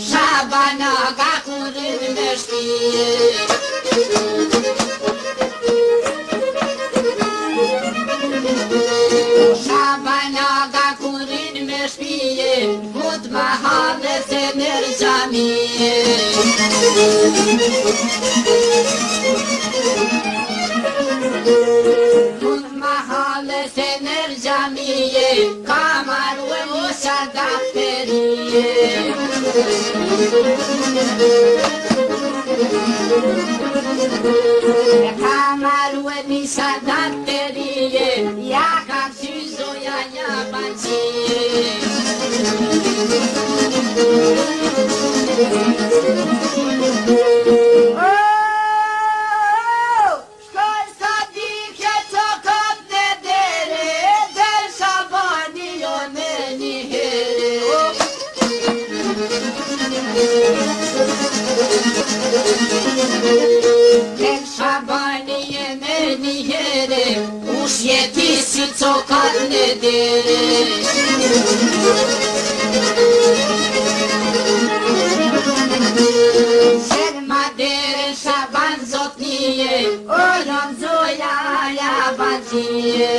Shabana ga kurin me shpi Shabanaga kurin me shpije, mut ma hadhe se nër gjamije. Mut ma hadhe se nër gjamije, ka maru e mosha dafterije. Ka maru e nisha dafterije, ja ka qyzoja ja banqije. Shkoj sa dike që kap në dere, del Shabani jo me një here. Del Shabani e me një here, ush jeti si cokat në dere. Qenë ma dere Shaban zotnije, o jom zoja ja banqije.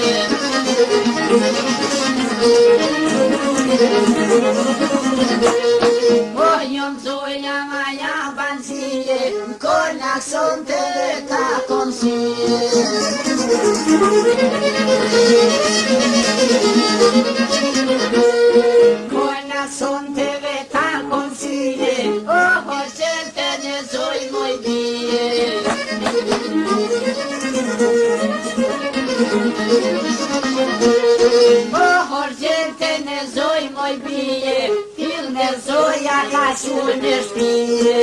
O jom zoja ja banqije, kona son të ta konqije. Kona son të ta konqije, o hoqel të një zoj moj bije. O hoqel të një zoj moj bije, fil në zoja ka shur në shpije.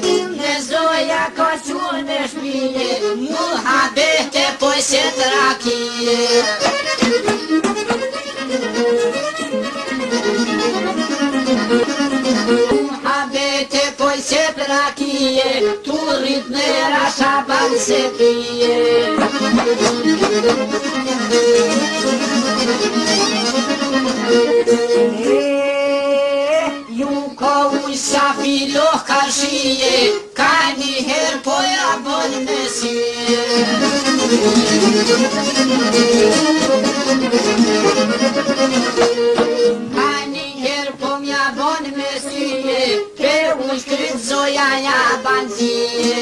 Fil në zoja ka shur në shpije, muhabete po se trakije. Muhabete po se trakije, tu rrit në Shaban se pije. Ju ko uj shafiloh karshije, ka një her po ja bon me sije. Ka një her po mja bon me sije, pe uj shkryt zoja ja banqije.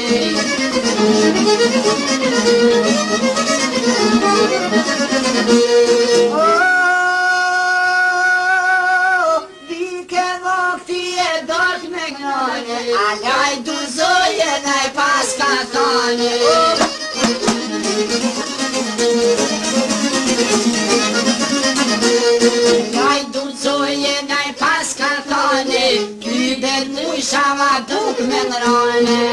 Dike nokti e dork me gnone, alaj du zoje naj pas ka thane. Alaj du zoje naj pas ka thane, ty ben muj shama duk me nrane.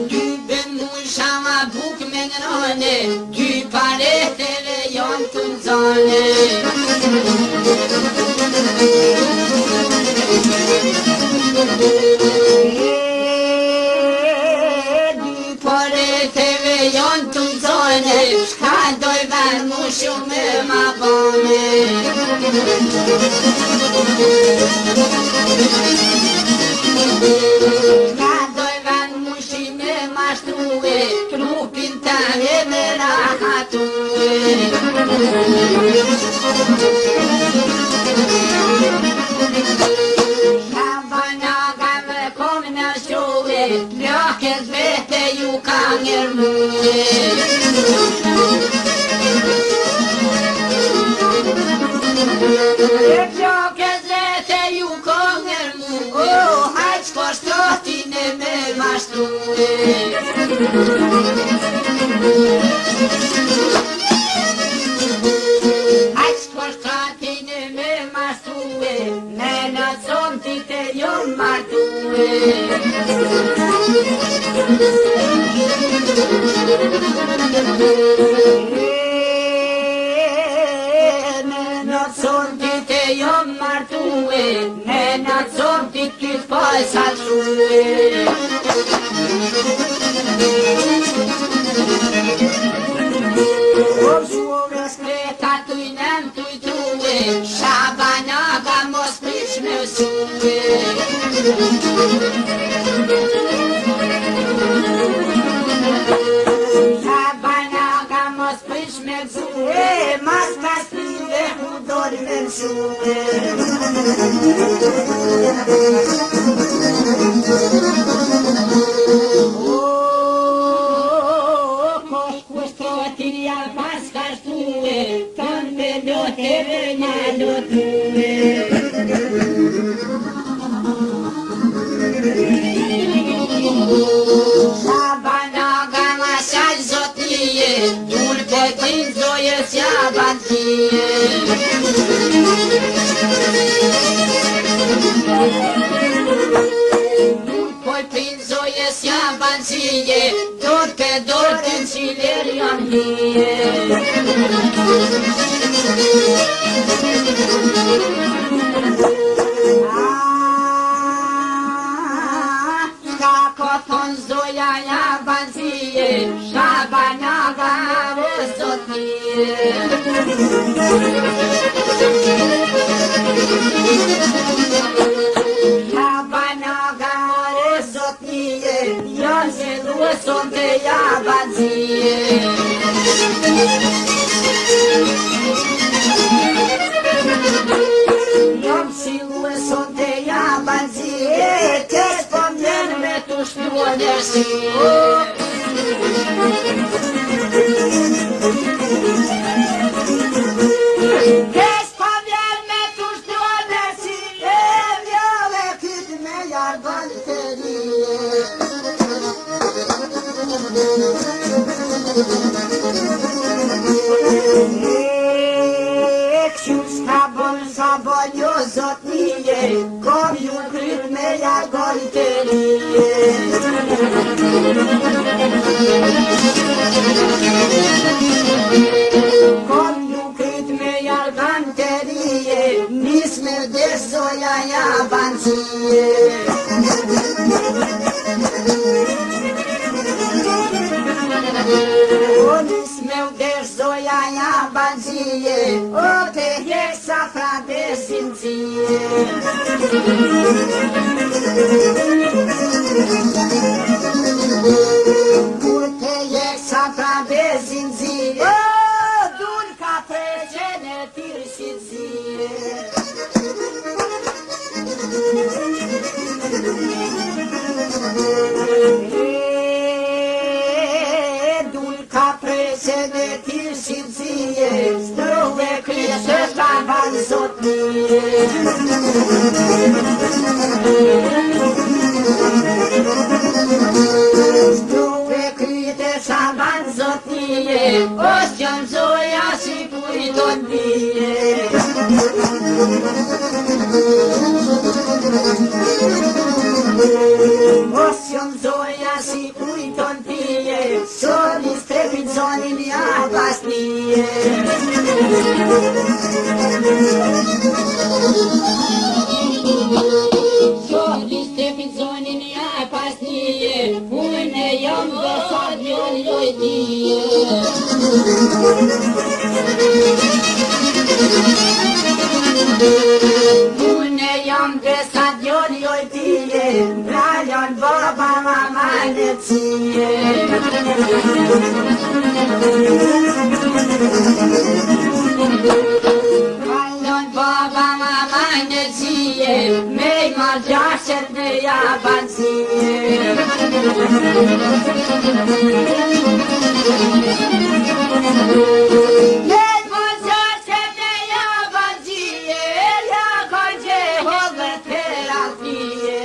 Ty ben muj shama duk me nrane, ty pareteve jon të nxane. Dy pareteve jon të nxane, shka doj ven mu shume ma bane. Shka doj ven mu shime ma shtruhe, trupin të me rahatue. Shabanaga me kom në shove, plakët vete ju ka ngërmue. Plakët vete ju ka ngërmue, hajq ko shtotin e me mashtue. Hajq ko shtotin e me mashtue, me në zontit e jon martue. Me në zontit e jon martue, me në zontit ty t'poj saltue. Om shumë skreta tujnem tujtue, Shabanaga mos prish me usue. Shabanaga mos prish me usue, mas pastive hu dorme usue. Shabanaga ma shaj zotije, dul po tin zoje s'jabantije. Dul po tin zoje s'jabantije, dorte dorten qilerion hije. Shabanaga vosotije. Shabanaga vosotije, jon se lueson te jabancije. Jon si lueson te jabancije, te spomnjen me tu shtruonercije. Kes pavjer me tu shtruonercije, vjole kit me jarbanterije. Ekshus kabon sabon jo zotnije, kom ju kryt me jarbanterije. Kom ju kryt me jarbanterije, nis me vdes zoja jabancije. O nis me vdes zoja jabancije, o te jek safra besincije. Kurte jek safra besincije, o dulka preqene tirsicije. Dulka preqene tirsicije, strove krishe shaban zotnije. Strove kryte shaban zotnije, osqon zoja si kujton bije. Osqon zoja si kujton bije, soni strepit zonin jabasnije. Soni strepit zonin jabasnije, une jam besad jon lojtije. Une jam besad jon lojtije, brajon baba mama necije. Brajon baba mama necije, mej ma gjashet me jabancije. Mej ma gjashet me jabancije, ja gajgje hove terapije.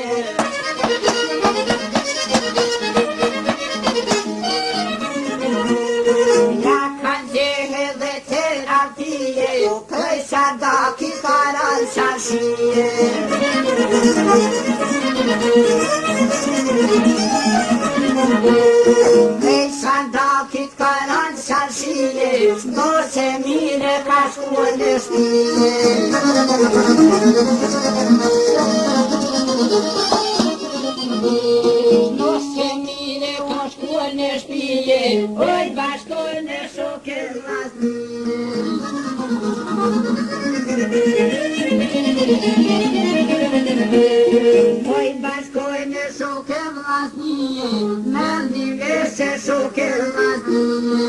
Ja gajgje hove terapije, këj shadaki karan shashije. Këj shadakit karan shashije, s'nose mire ka shkuën në shtije. S'nose mire ka shkuën në shtije, oj bashkën në shok suke vlazni. Oj, bashkoj me suke vlazni, merdi vese suke vlazni.